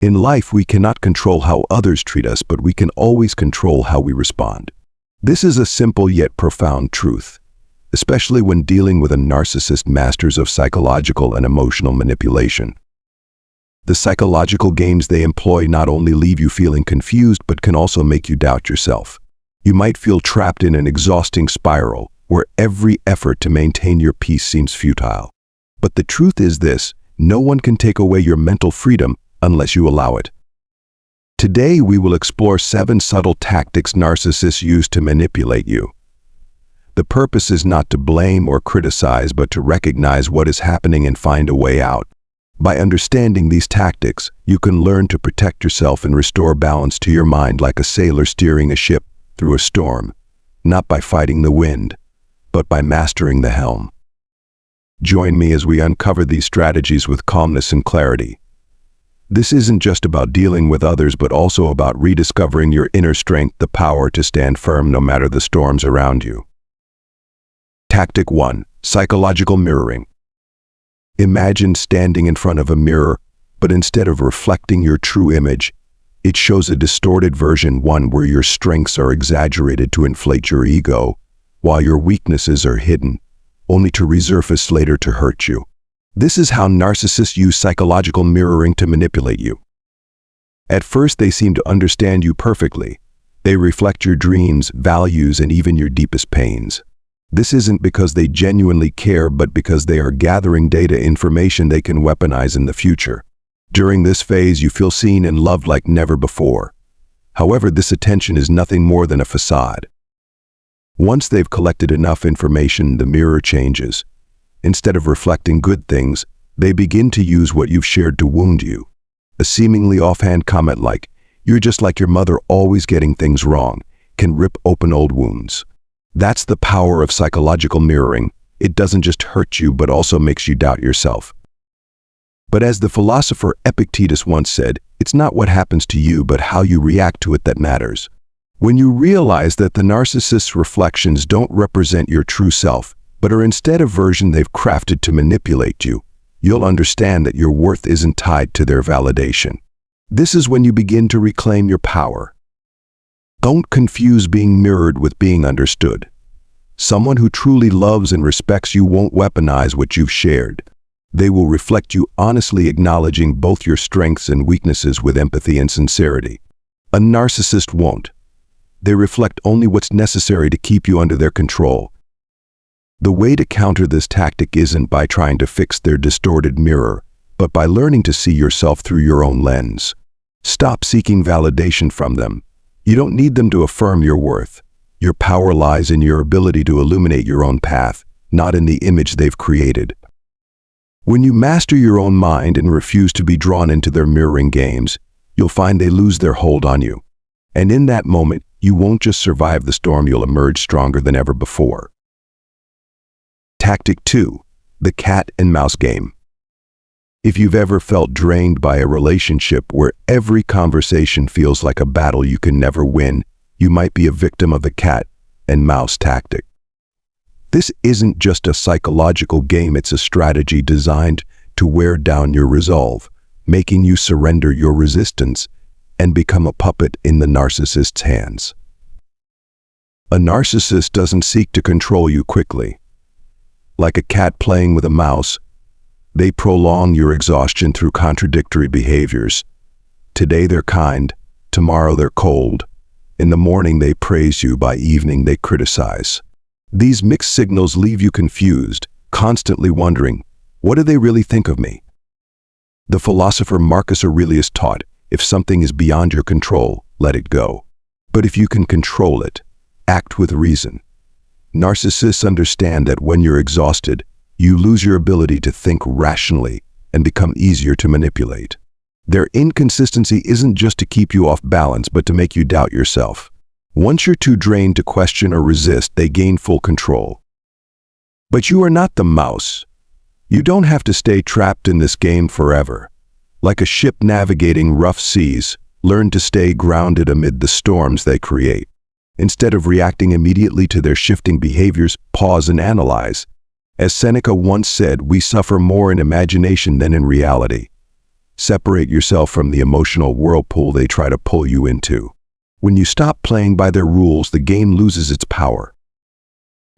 In life, we cannot control how others treat us, but we can always control how we respond. This is a simple yet profound truth, especially when dealing with a narcissist masters of psychological and emotional manipulation. The psychological games they employ not only leave you feeling confused, but can also make you doubt yourself. You might feel trapped in an exhausting spiral where every effort to maintain your peace seems futile. But the truth is this: no one can take away your mental freedom unless you allow it. Today, we will explore 7 subtle tactics narcissists use to manipulate you. The purpose is not to blame or criticize, but to recognize what is happening and find a way out. By understanding these tactics, you can learn to protect yourself and restore balance to your mind like a sailor steering a ship through a storm, not by fighting the wind, but by mastering the helm. Join me as we uncover these strategies with calmness and clarity. This isn't just about dealing with others, but also about rediscovering your inner strength, the power to stand firm no matter the storms around you. Tactic 1. Psychological mirroring. Imagine standing in front of a mirror, but instead of reflecting your true image, it shows a distorted version, one where your strengths are exaggerated to inflate your ego, while your weaknesses are hidden, only to resurface later to hurt you. This is how narcissists use psychological mirroring to manipulate you. At first, they seem to understand you perfectly. They reflect your dreams, values, and even your deepest pains. This isn't because they genuinely care, but because they are gathering data, information they can weaponize in the future. During this phase, you feel seen and loved like never before. However, this attention is nothing more than a facade. Once they've collected enough information, the mirror changes. Instead of reflecting good things, they begin to use what you've shared to wound you. A seemingly offhand comment like, "You're just like your mother, always getting things wrong," can rip open old wounds. That's the power of psychological mirroring. It doesn't just hurt you, but also makes you doubt yourself. But as the philosopher Epictetus once said, it's not what happens to you, but how you react to it that matters. When you realize that the narcissist's reflections don't represent your true self, but are instead a version they've crafted to manipulate you, you'll understand that your worth isn't tied to their validation. This is when you begin to reclaim your power. Don't confuse being mirrored with being understood. Someone who truly loves and respects you won't weaponize what you've shared. They will reflect you honestly, acknowledging both your strengths and weaknesses with empathy and sincerity. A narcissist won't. They reflect only what's necessary to keep you under their control. The way to counter this tactic isn't by trying to fix their distorted mirror, but by learning to see yourself through your own lens. Stop seeking validation from them. You don't need them to affirm your worth. Your power lies in your ability to illuminate your own path, not in the image they've created. When you master your own mind and refuse to be drawn into their mirroring games, you'll find they lose their hold on you. And in that moment, you won't just survive the storm, you'll emerge stronger than ever before. Tactic 2. The cat and mouse game. If you've ever felt drained by a relationship where every conversation feels like a battle you can never win, you might be a victim of the cat and mouse tactic. This isn't just a psychological game, it's a strategy designed to wear down your resolve, making you surrender your resistance and become a puppet in the narcissist's hands. A narcissist doesn't seek to control you quickly. Like a cat playing with a mouse, they prolong your exhaustion through contradictory behaviors. Today they're kind, tomorrow they're cold. In the morning they praise you, by evening they criticize. These mixed signals leave you confused, constantly wondering, what do they really think of me? The philosopher Marcus Aurelius taught, if something is beyond your control, let it go. But if you can control it, act with reason. Narcissists understand that when you're exhausted, you lose your ability to think rationally and become easier to manipulate. Their inconsistency isn't just to keep you off balance, but to make you doubt yourself. Once you're too drained to question or resist, they gain full control. But you are not the mouse. You don't have to stay trapped in this game forever. Like a ship navigating rough seas, learn to stay grounded amid the storms they create. Instead of reacting immediately to their shifting behaviors, pause and analyze. As Seneca once said, we suffer more in imagination than in reality. Separate yourself from the emotional whirlpool they try to pull you into. When you stop playing by their rules, the game loses its power.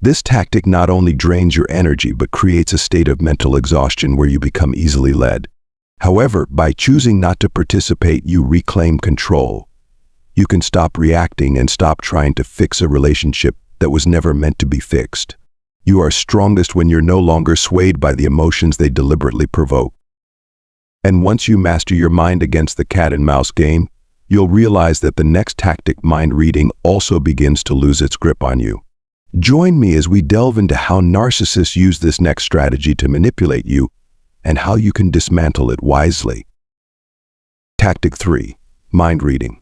This tactic not only drains your energy but creates a state of mental exhaustion where you become easily led. However, by choosing not to participate, you reclaim control. You can stop reacting and stop trying to fix a relationship that was never meant to be fixed. You are strongest when you're no longer swayed by the emotions they deliberately provoke. And once you master your mind against the cat and mouse game, you'll realize that the next tactic, mind reading, also begins to lose its grip on you. Join me as we delve into how narcissists use this next strategy to manipulate you and how you can dismantle it wisely. Tactic 3. Mind reading.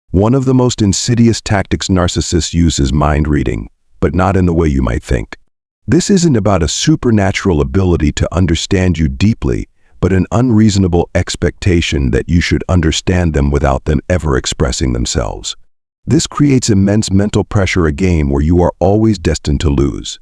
One of the most insidious tactics narcissists use is mind reading, but not in the way you might think. This isn't about a supernatural ability to understand you deeply, but an unreasonable expectation that you should understand them without them ever expressing themselves. This creates immense mental pressure, a game where you are always destined to lose.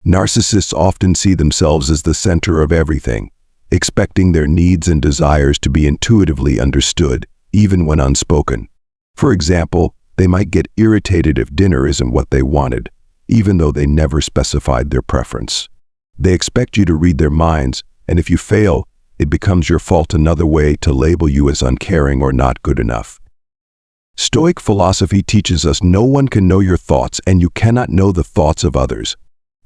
Narcissists often see themselves as the center of everything, expecting their needs and desires to be intuitively understood, even when unspoken. For example, they might get irritated if dinner isn't what they wanted, even though they never specified their preference. They expect you to read their minds, and if you fail, it becomes your fault, another way to label you as uncaring or not good enough. Stoic philosophy teaches us no one can know your thoughts, and you cannot know the thoughts of others.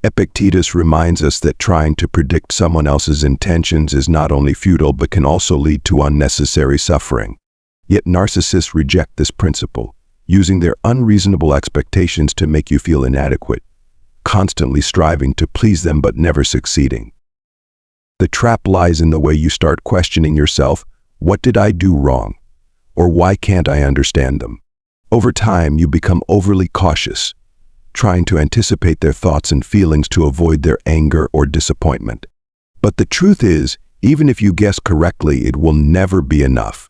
Epictetus reminds us that trying to predict someone else's intentions is not only futile but can also lead to unnecessary suffering. Yet narcissists reject this principle, using their unreasonable expectations to make you feel inadequate, constantly striving to please them but never succeeding. The trap lies in the way you start questioning yourself. What did I do wrong? Or why can't I understand them? Over time, you become overly cautious, trying to anticipate their thoughts and feelings to avoid their anger or disappointment. But the truth is, even if you guess correctly, it will never be enough.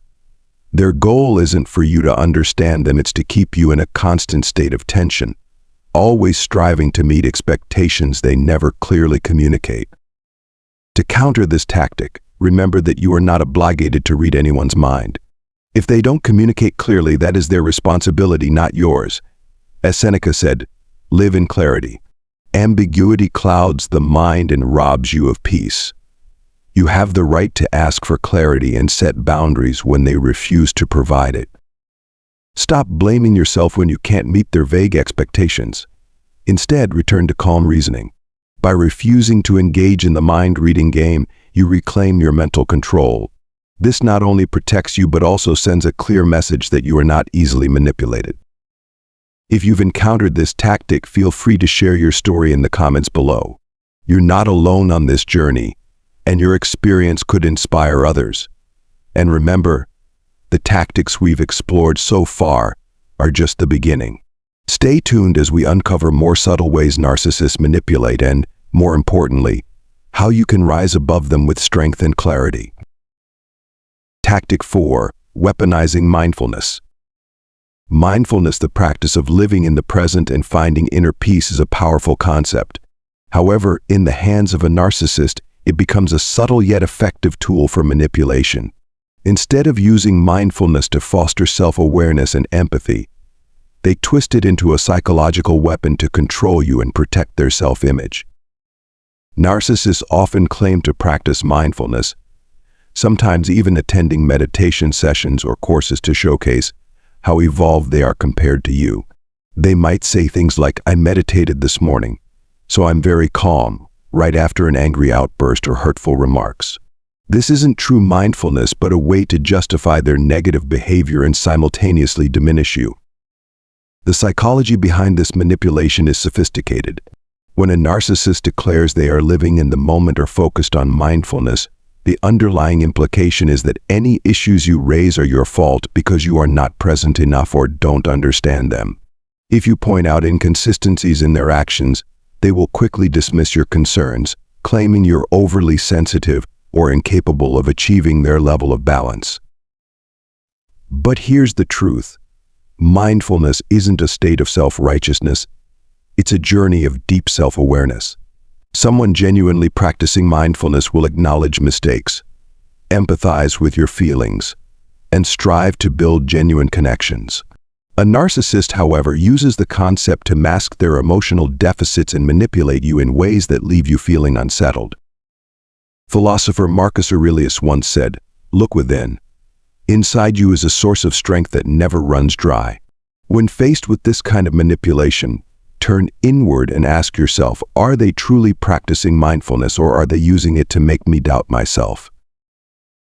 Their goal isn't for you to understand them, it's to keep you in a constant state of tension, always striving to meet expectations they never clearly communicate. To counter this tactic, remember that you are not obligated to read anyone's mind. If they don't communicate clearly, that is their responsibility, not yours. As Seneca said, live in clarity. Ambiguity clouds the mind and robs you of peace. You have the right to ask for clarity and set boundaries when they refuse to provide it. Stop blaming yourself when you can't meet their vague expectations. Instead, return to calm reasoning. By refusing to engage in the mind-reading game, you reclaim your mental control. This not only protects you but also sends a clear message that you are not easily manipulated. If you've encountered this tactic, feel free to share your story in the comments below. You're not alone on this journey, and your experience could inspire others. And remember, the tactics we've explored so far are just the beginning. Stay tuned as we uncover more subtle ways narcissists manipulate and, more importantly, how you can rise above them with strength and clarity. Tactic 4. Weaponizing mindfulness. Mindfulness, the practice of living in the present and finding inner peace, is a powerful concept. However, in the hands of a narcissist, it becomes a subtle yet effective tool for manipulation. Instead of using mindfulness to foster self-awareness and empathy, they twist it into a psychological weapon to control you and protect their self-image. Narcissists often claim to practice mindfulness, sometimes even attending meditation sessions or courses to showcase how evolved they are compared to you. They might say things like, "I meditated this morning, so I'm very calm," right after an angry outburst or hurtful remarks. This isn't true mindfulness, but a way to justify their negative behavior and simultaneously diminish you. The psychology behind this manipulation is sophisticated. When a narcissist declares they are living in the moment or focused on mindfulness, the underlying implication is that any issues you raise are your fault because you are not present enough or don't understand them. If you point out inconsistencies in their actions, they will quickly dismiss your concerns, claiming you're overly sensitive or incapable of achieving their level of balance. But here's the truth. Mindfulness isn't a state of self-righteousness. It's a journey of deep self-awareness. Someone genuinely practicing mindfulness will acknowledge mistakes, empathize with your feelings, and strive to build genuine connections. A narcissist, however, uses the concept to mask their emotional deficits and manipulate you in ways that leave you feeling unsettled. Philosopher Marcus Aurelius once said, "Look within. Inside you is a source of strength that never runs dry." When faced with this kind of manipulation, turn inward and ask yourself, are they truly practicing mindfulness, or are they using it to make me doubt myself?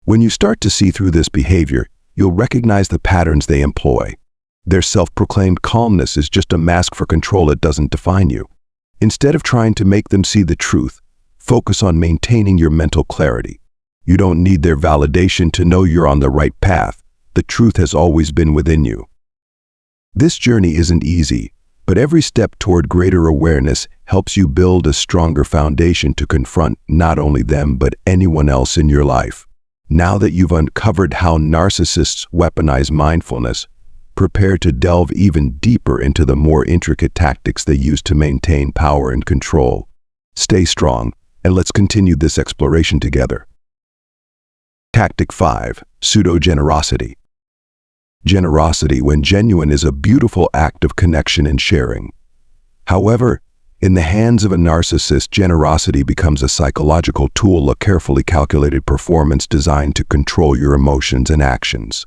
When you start to see through this behavior, you'll recognize the patterns they employ. Their self-proclaimed calmness is just a mask for control. It doesn't define you. Instead of trying to make them see the truth, focus on maintaining your mental clarity. You don't need their validation to know you're on the right path. The truth has always been within you. This journey isn't easy, but every step toward greater awareness helps you build a stronger foundation to confront not only them but anyone else in your life. Now that you've uncovered how narcissists weaponize mindfulness, prepare to delve even deeper into the more intricate tactics they use to maintain power and control. Stay strong, and let's continue this exploration together. Tactic 5. Pseudo-Generosity. Generosity, when genuine, is a beautiful act of connection and sharing. However, in the hands of a narcissist, generosity becomes a psychological tool, a carefully calculated performance designed to control your emotions and actions.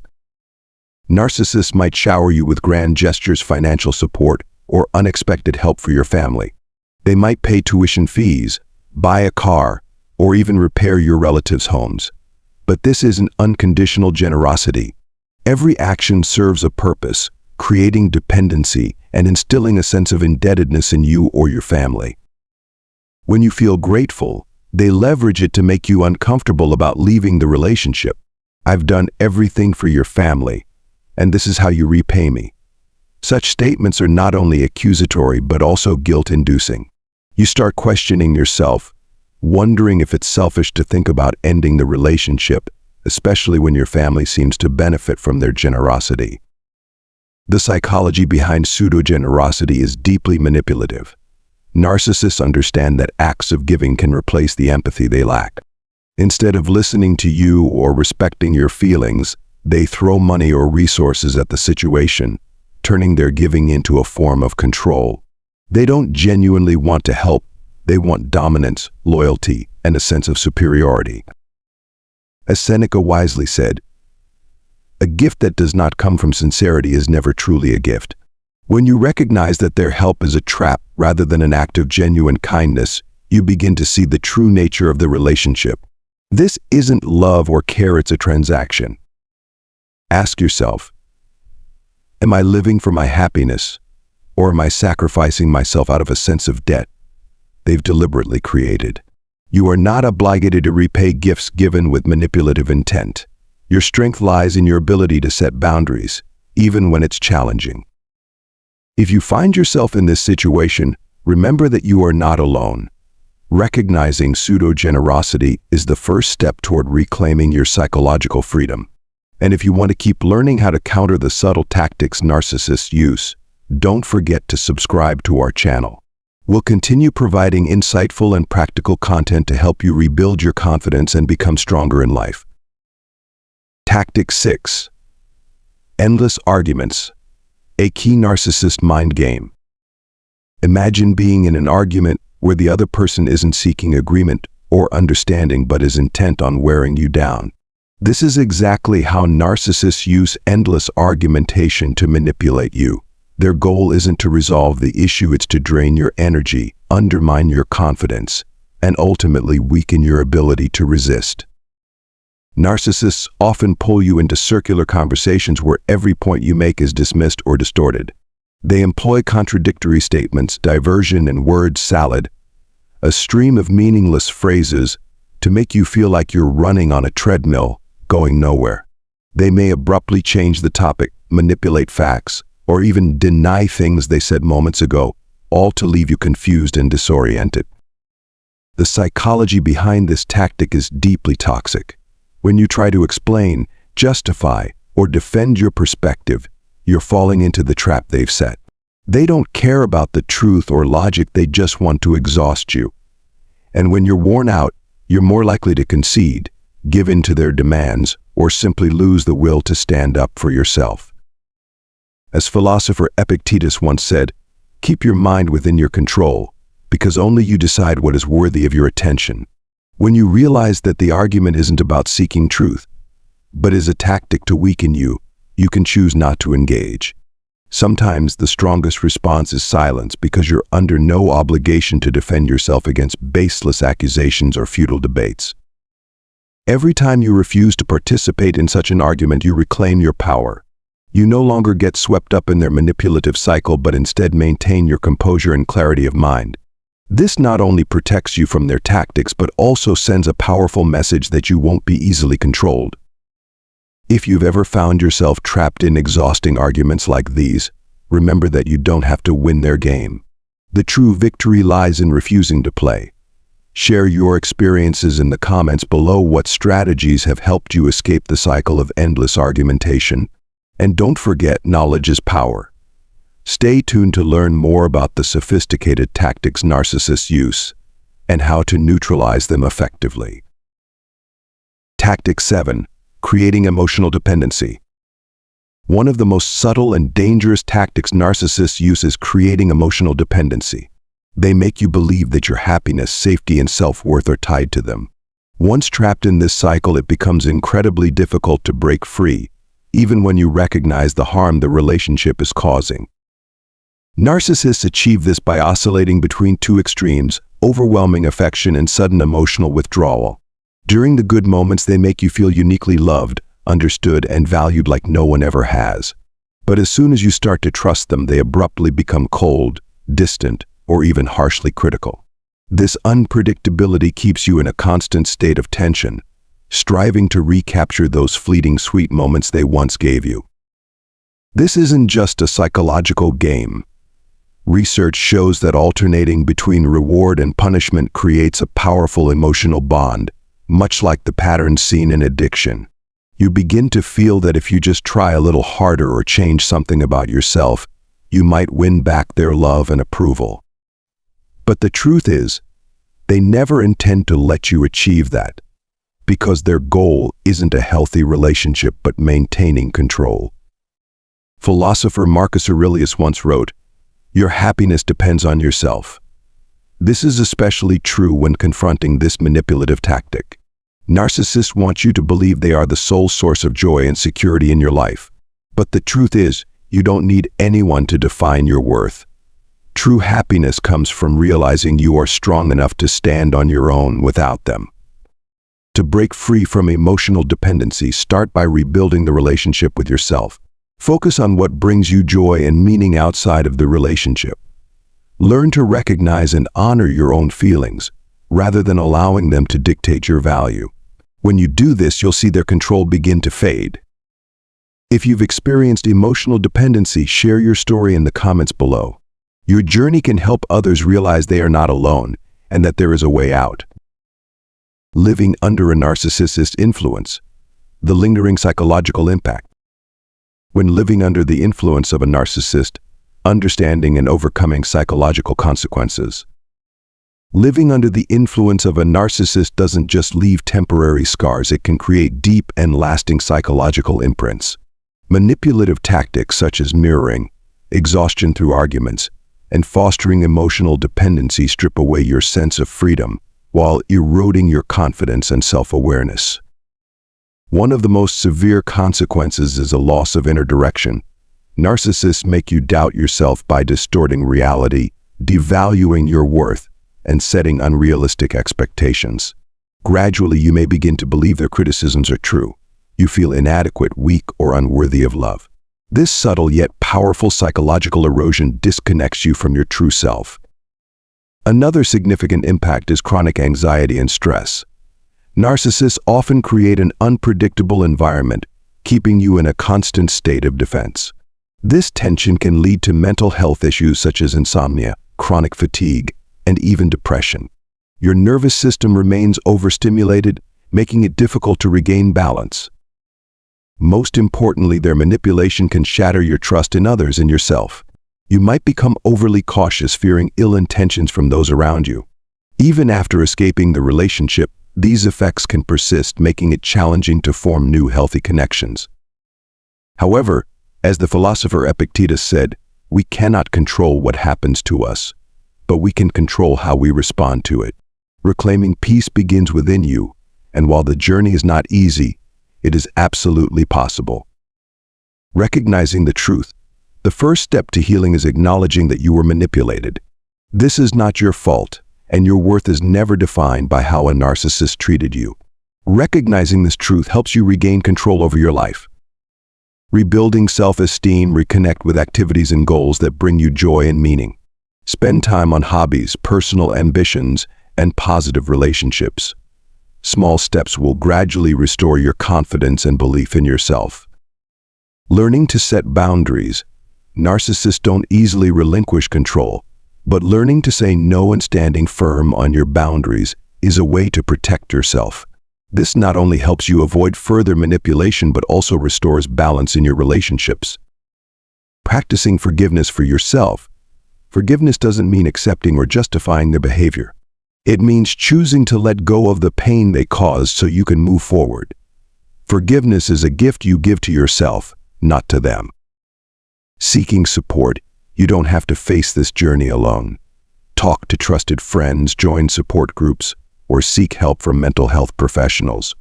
Narcissists might shower you with grand gestures, financial support, or unexpected help for your family. They might pay tuition fees, buy a car, or even repair your relatives' homes. But this isn't unconditional generosity. Every action serves a purpose, creating dependency and instilling a sense of indebtedness in you or your family. When you feel grateful, they leverage it to make you uncomfortable about leaving the relationship. "I've done everything for your family, and this is how you repay me." Such statements are not only accusatory but also guilt-inducing. You start questioning yourself, wondering if it's selfish to think about ending the relationship, especially when your family seems to benefit from their generosity. The psychology behind pseudo-generosity is deeply manipulative. Narcissists understand that acts of giving can replace the empathy they lack. Instead of listening to you or respecting your feelings, they throw money or resources at the situation, turning their giving into a form of control. They don't genuinely want to help. They want dominance, loyalty, and a sense of superiority. As Seneca wisely said, "A gift that does not come from sincerity is never truly a gift." When you recognize that their help is a trap rather than an act of genuine kindness, you begin to see the true nature of the relationship. This isn't love or care, it's a transaction. Ask yourself, am I living for my happiness, or am I sacrificing myself out of a sense of debt they've deliberately created? You are not obligated to repay gifts given with manipulative intent. Your strength lies in your ability to set boundaries, even when it's challenging. If you find yourself in this situation, remember that you are not alone. Recognizing pseudo-generosity is the first step toward reclaiming your psychological freedom. And if you want to keep learning how to counter the subtle tactics narcissists use, don't forget to subscribe to our channel. We'll continue providing insightful and practical content to help you rebuild your confidence and become stronger in life. Tactic 6. Endless arguments. A key narcissist mind game. Imagine being in an argument where the other person isn't seeking agreement or understanding but is intent on wearing you down. This is exactly how narcissists use endless argumentation to manipulate you. Their goal isn't to resolve the issue, it's to drain your energy, undermine your confidence, and ultimately weaken your ability to resist. Narcissists often pull you into circular conversations where every point you make is dismissed or distorted. They employ contradictory statements, diversion, and word salad, a stream of meaningless phrases to make you feel like you're running on a treadmill, going nowhere. They may abruptly change the topic, manipulate facts, or even deny things they said moments ago, all to leave you confused and disoriented. The psychology behind this tactic is deeply toxic. When you try to explain, justify, or defend your perspective, you're falling into the trap they've set. They don't care about the truth or logic, they just want to exhaust you. And when you're worn out, you're more likely to concede, give in to their demands, or simply lose the will to stand up for yourself. As philosopher Epictetus once said, "Keep your mind within your control, because only you decide what is worthy of your attention." When you realize that the argument isn't about seeking truth, but is a tactic to weaken you, you can choose not to engage. Sometimes the strongest response is silence because you're under no obligation to defend yourself against baseless accusations or futile debates. Every time you refuse to participate in such an argument, you reclaim your power. You no longer get swept up in their manipulative cycle, but instead maintain your composure and clarity of mind. This not only protects you from their tactics, but also sends a powerful message that you won't be easily controlled. If you've ever found yourself trapped in exhausting arguments like these, remember that you don't have to win their game. The true victory lies in refusing to play. Share your experiences in the comments below. What strategies have helped you escape the cycle of endless argumentation? And don't forget, knowledge is power. Stay tuned to learn more about the sophisticated tactics narcissists use and how to neutralize them effectively. Tactic 7. Creating emotional dependency. One of the most subtle and dangerous tactics narcissists use is creating emotional dependency. They make you believe that your happiness, safety, and self-worth are tied to them. Once trapped in this cycle, it becomes incredibly difficult to break free, even when you recognize the harm the relationship is causing. Narcissists achieve this by oscillating between two extremes: overwhelming affection and sudden emotional withdrawal. During the good moments, they make you feel uniquely loved, understood, and valued like no one ever has. But as soon as you start to trust them, they abruptly become cold, distant, or even harshly critical. This unpredictability keeps you in a constant state of tension, striving to recapture those fleeting sweet moments they once gave you. This isn't just a psychological game. Research shows that alternating between reward and punishment creates a powerful emotional bond, much like the patterns seen in addiction. You begin to feel that if you just try a little harder or change something about yourself, you might win back their love and approval. But the truth is, they never intend to let you achieve that, because their goal isn't a healthy relationship but maintaining control. Philosopher Marcus Aurelius once wrote, "Your happiness depends on yourself." This is especially true when confronting this manipulative tactic. Narcissists want you to believe they are the sole source of joy and security in your life. But the truth is, you don't need anyone to define your worth. True happiness comes from realizing you are strong enough to stand on your own without them. To break free from emotional dependency, start by rebuilding the relationship with yourself. Focus on what brings you joy and meaning outside of the relationship. Learn to recognize and honor your own feelings, rather than allowing them to dictate your value. When you do this, you'll see their control begin to fade. If you've experienced emotional dependency, share your story in the comments below. Your journey can help others realize they are not alone and that there is a way out. Living under a narcissist's influence. The lingering psychological impact. When living under the influence of a narcissist, understanding and overcoming psychological consequences. Living under the influence of a narcissist doesn't just leave temporary scars, it can create deep and lasting psychological imprints. Manipulative tactics such as mirroring, exhaustion through arguments, and fostering emotional dependency strip away your sense of freedom while eroding your confidence and self-awareness. One of the most severe consequences is a loss of inner direction. Narcissists make you doubt yourself by distorting reality, devaluing your worth, and setting unrealistic expectations. Gradually, you may begin to believe their criticisms are true. You feel inadequate, weak, or unworthy of love. This subtle yet powerful psychological erosion disconnects you from your true self. Another significant impact is chronic anxiety and stress. Narcissists often create an unpredictable environment, keeping you in a constant state of defense. This tension can lead to mental health issues such as insomnia, chronic fatigue, and even depression. Your nervous system remains overstimulated, making it difficult to regain balance. Most importantly, their manipulation can shatter your trust in others and yourself. You might become overly cautious, fearing ill intentions from those around you. Even after escaping the relationship, These effects can persist, making it challenging to form new healthy connections. However, as the philosopher Epictetus said, we cannot control what happens to us, but we can control how we respond to it. Reclaiming peace begins within you, and while the journey is not easy, it is absolutely possible. Recognizing the truth. The first step to healing is acknowledging that you were manipulated. This is not your fault, and your worth is never defined by how a narcissist treated you. Recognizing this truth helps you regain control over your life. Rebuilding self-esteem, reconnect with activities and goals that bring you joy and meaning. Spend time on hobbies, personal ambitions, and positive relationships. Small steps will gradually restore your confidence and belief in yourself. Learning to set boundaries. Narcissists don't easily relinquish control, but learning to say no and standing firm on your boundaries is a way to protect yourself. This not only helps you avoid further manipulation but also restores balance in your relationships. Practicing forgiveness for yourself. Forgiveness doesn't mean accepting or justifying their behavior. It means choosing to let go of the pain they caused so you can move forward. Forgiveness is a gift you give to yourself, not to them. Seeking support. You don't have to face this journey alone. Talk to trusted friends, join support groups, or seek help from mental health professionals.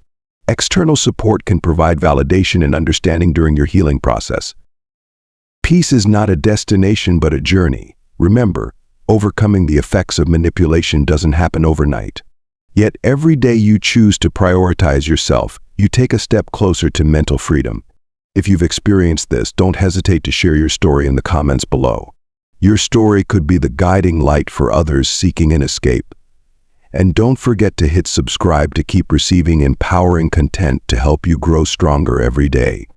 External support can provide validation and understanding during your healing process. Peace is not a destination but a journey. Remember, overcoming the effects of manipulation doesn't happen overnight. Yet every day you choose to prioritize yourself, you take a step closer to mental freedom. If you've experienced this, don't hesitate to share your story in the comments below. Your story could be the guiding light for others seeking an escape. And don't forget to hit subscribe to keep receiving empowering content to help you grow stronger every day.